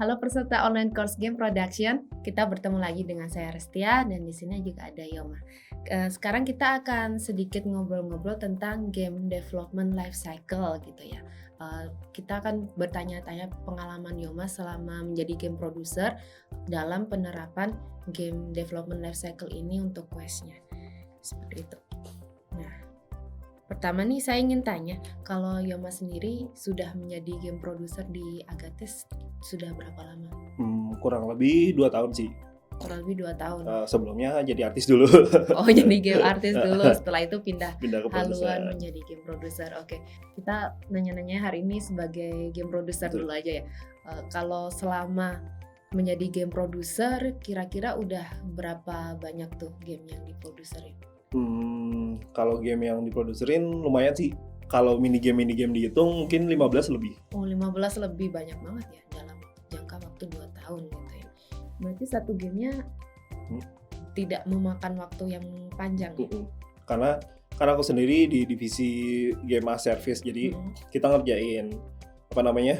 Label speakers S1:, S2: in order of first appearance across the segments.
S1: Halo peserta online course game production, kita bertemu lagi dengan saya Restia dan di sini juga ada Yoma. Sekarang kita akan sedikit ngobrol-ngobrol tentang game development life cycle gitu ya. Kita akan bertanya-tanya pengalaman Yoma selama menjadi game producer dalam penerapan game development life cycle ini untuk questnya. Seperti itu. Nah, pertama nih saya ingin tanya, kalau Yoma sendiri sudah menjadi game producer di Agates sudah berapa lama?
S2: Kurang lebih 2 tahun sih.
S1: Kurang lebih 2 tahun.
S2: Sebelumnya jadi artis dulu.
S1: Oh, jadi game artis dulu, setelah itu pindah
S2: ke
S1: haluan
S2: produser.
S1: menjadi game producer. Oke, kita nanya-nanya hari ini sebagai game producer
S2: Betul.
S1: dulu aja ya. Kalau selama menjadi game producer, kira-kira udah berapa banyak tuh game yang diproduserin?
S2: Kalau game yang diproduserin lumayan sih. Kalau mini game dihitung mungkin 15 lebih.
S1: Oh, 15 lebih, banyak banget ya dalam jangka waktu 2 tahun gitu ya. Berarti satu gamenya tidak memakan waktu yang panjang ya?
S2: Karena aku sendiri di divisi game as service, jadi kita ngerjain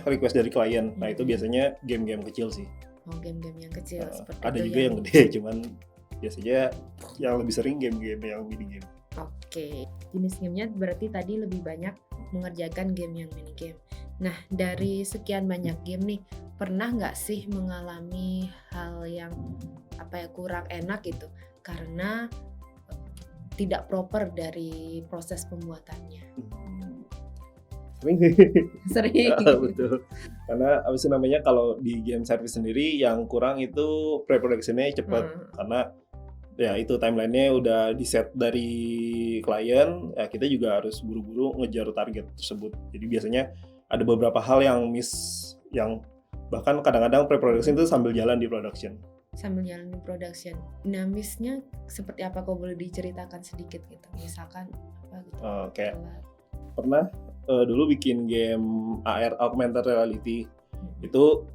S2: request dari klien. Nah itu biasanya game-game kecil sih.
S1: Oh, game-game yang kecil seperti
S2: ada
S1: itu
S2: juga yang gede, cuman biasanya yang lebih sering game-game yang mini game.
S1: Oke, jenis gamenya berarti tadi lebih banyak mengerjakan game yang mini game. Nah, dari sekian banyak game nih, pernah nggak sih mengalami hal yang kurang enak gitu karena tidak proper dari proses pembuatannya? Sering.
S2: Betul. Karena kalau di game service sendiri yang kurang itu pre-productionnya cepat, karena ya itu timelinenya udah di set dari klien, ya kita juga harus buru-buru ngejar target tersebut. Jadi biasanya ada beberapa hal yang miss, yang bahkan kadang-kadang pre-production itu sambil jalan di production.
S1: Nah, miss-nya seperti apa, kok boleh diceritakan sedikit gitu? Misalkan apa gitu?
S2: Kayak pernah dulu bikin game AR, augmented reality. Itu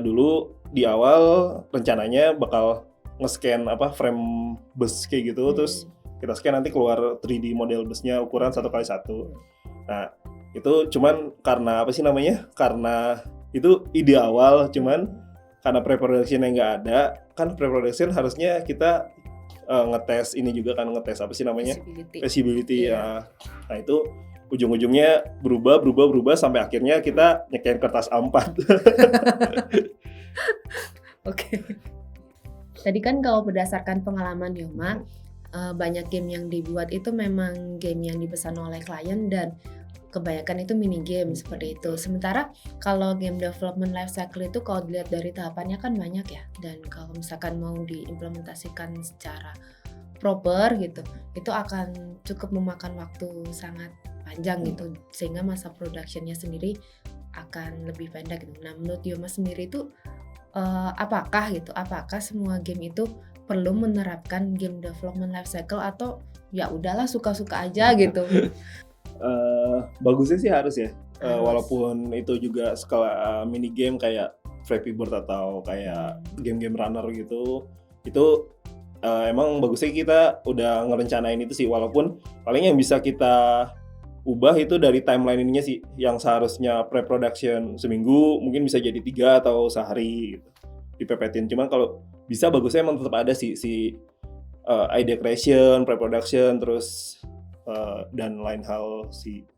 S2: dulu di awal rencananya bakal nge-scan frame bus kayak gitu, terus kita scan nanti keluar 3D model busnya ukuran 1x1. Nah itu cuman karena karena itu ide awal, cuman karena pre-production yang nggak ada, kan pre-production harusnya kita ngetes ini juga kan, ngetes feasibility ya. Nah itu ujung-ujungnya berubah sampai akhirnya kita nyekain kertas A4.
S1: Oke. Tadi kan kalau berdasarkan pengalaman Yoma, banyak game yang dibuat itu memang game yang dipesan oleh klien dan kebanyakan itu mini game seperti itu. Sementara kalau game development life cycle itu kalau dilihat dari tahapannya kan banyak ya, dan kalau misalkan mau diimplementasikan secara proper gitu, itu akan cukup memakan waktu sangat panjang gitu, sehingga masa productionnya sendiri akan lebih pendek gitu. Nah, menurut Yoma sendiri itu apakah semua game itu perlu menerapkan game development life cycle atau ya udahlah suka-suka aja gitu?
S2: Bagusnya sih harus ya. Walaupun itu juga skala mini game kayak Flappy Bird atau kayak game-game runner gitu, itu emang bagusnya kita udah ngerencanain itu sih. Walaupun paling yang bisa kita ubah itu dari timeline ininya sih, yang seharusnya pre-production seminggu mungkin bisa jadi 3 atau sehari gitu, dipepetin. Cuman kalau bisa bagusnya emang tetap ada sih idea creation, pre-production, terus dan lain hal sih.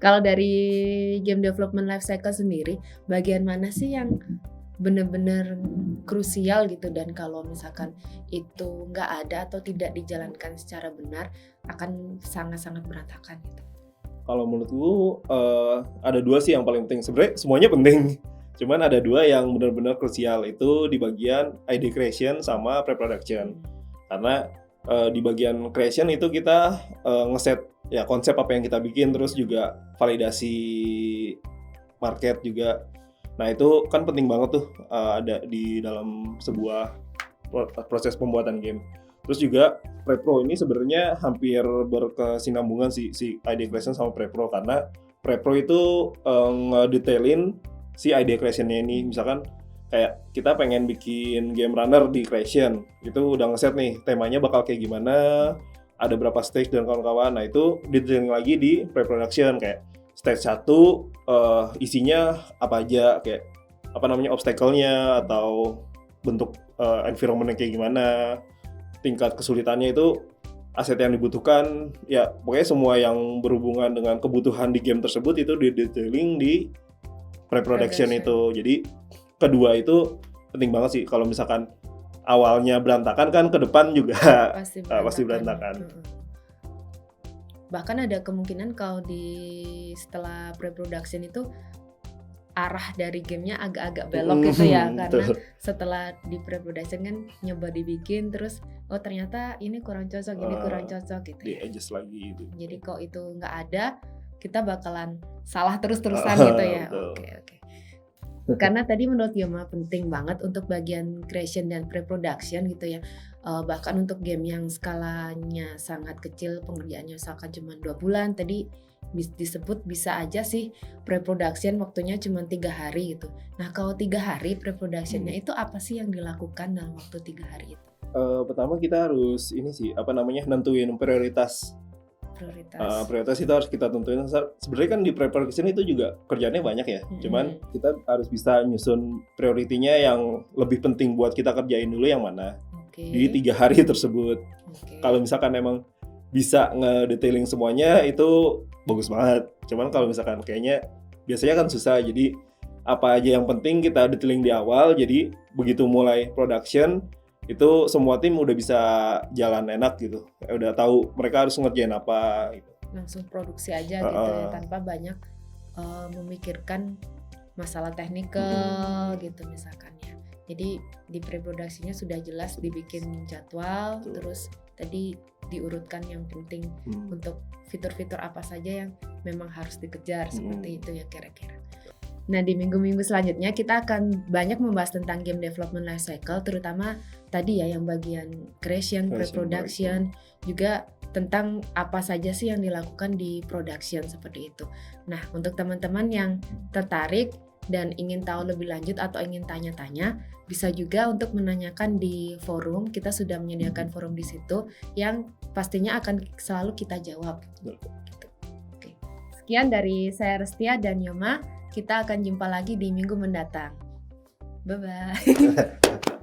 S1: Kalau dari game development life cycle sendiri, bagian mana sih yang benar-benar krusial gitu, dan kalau misalkan itu nggak ada atau tidak dijalankan secara benar akan sangat-sangat berantakan gitu?
S2: Kalau menurutku ada 2 sih yang paling penting. Sebenarnya semuanya penting, cuman ada 2 yang benar-benar krusial, itu di bagian idea creation sama pre-production. Karena di bagian creation itu kita ngeset ya konsep apa yang kita bikin, terus juga validasi market juga. Nah itu kan penting banget tuh ada di dalam sebuah proses pembuatan game. Terus juga pre-pro ini sebenarnya hampir berkesinambungan si idea creation sama pre-pro, karena pre-pro itu ngedetailin si idea creation-nya ini. Misalkan kayak kita pengen bikin game runner di creation, itu udah ngeset nih temanya bakal kayak gimana, ada berapa stage dan kawan-kawan. Nah itu detailing lagi di pre-production, kayak stage 1 isinya apa aja, kayak obstacle-nya atau bentuk environment-nya kayak gimana, tingkat kesulitannya itu, aset yang dibutuhkan, ya pokoknya semua yang berhubungan dengan kebutuhan di game tersebut itu di-detailing di pre-production itu. Jadi kedua itu penting banget sih. Kalau misalkan awalnya berantakan kan ke depan juga pasti berantakan.
S1: Bahkan ada kemungkinan kalau setelah pre-production itu arah dari gamenya agak-agak belok gitu ya, karena setelah di pre-production kan nyoba dibikin terus ternyata ini kurang cocok, ini kurang cocok gitu ya.
S2: Di-adjust lagi gitu.
S1: Jadi kalau itu nggak ada, kita bakalan salah terus-terusan gitu ya. Oke. Karena tadi menurut Yoma penting banget untuk bagian creation dan pre-production gitu ya. Bahkan untuk game yang skalanya sangat kecil, pengerjaannya misalkan cuma 2 bulan, tadi disebut bisa aja sih pre-production waktunya cuma 3 hari gitu. Nah kalau 3 hari pre-productionnya itu apa sih yang dilakukan dalam waktu 3 hari itu?
S2: Pertama kita harus nentuin prioritas. Prioritas itu harus kita tentuin. Sebenarnya kan di pre-production itu juga kerjaannya banyak ya. Cuman kita harus bisa nyusun prioritinya yang lebih penting buat kita kerjain dulu yang mana. Di 3 hari tersebut. Kalau misalkan emang bisa ngedetailing semuanya itu bagus banget. Cuman kalau misalkan kayaknya biasanya kan susah. Jadi apa aja yang penting kita detailing di awal. Jadi begitu mulai production itu semua tim udah bisa jalan enak gitu. Udah tahu mereka harus ngerjain apa gitu.
S1: Langsung produksi aja gitu ya, tanpa banyak memikirkan masalah teknikal gitu misalkan ya. Jadi di pre-produksinya sudah jelas dibikin jadwal, terus tadi diurutkan yang penting untuk fitur-fitur apa saja yang memang harus dikejar, seperti itu ya kira-kira. Nah di minggu-minggu selanjutnya kita akan banyak membahas tentang game development life cycle, terutama tadi ya yang bagian creation, pre-production, juga tentang apa saja sih yang dilakukan di production seperti itu. Nah untuk teman-teman yang tertarik dan ingin tahu lebih lanjut atau ingin tanya-tanya, bisa juga untuk menanyakan di forum. Kita sudah menyediakan forum di situ yang pastinya akan selalu kita jawab. Gitu. Oke. Sekian dari saya Restia dan Yoma. Kita akan jumpa lagi di minggu mendatang. Bye-bye.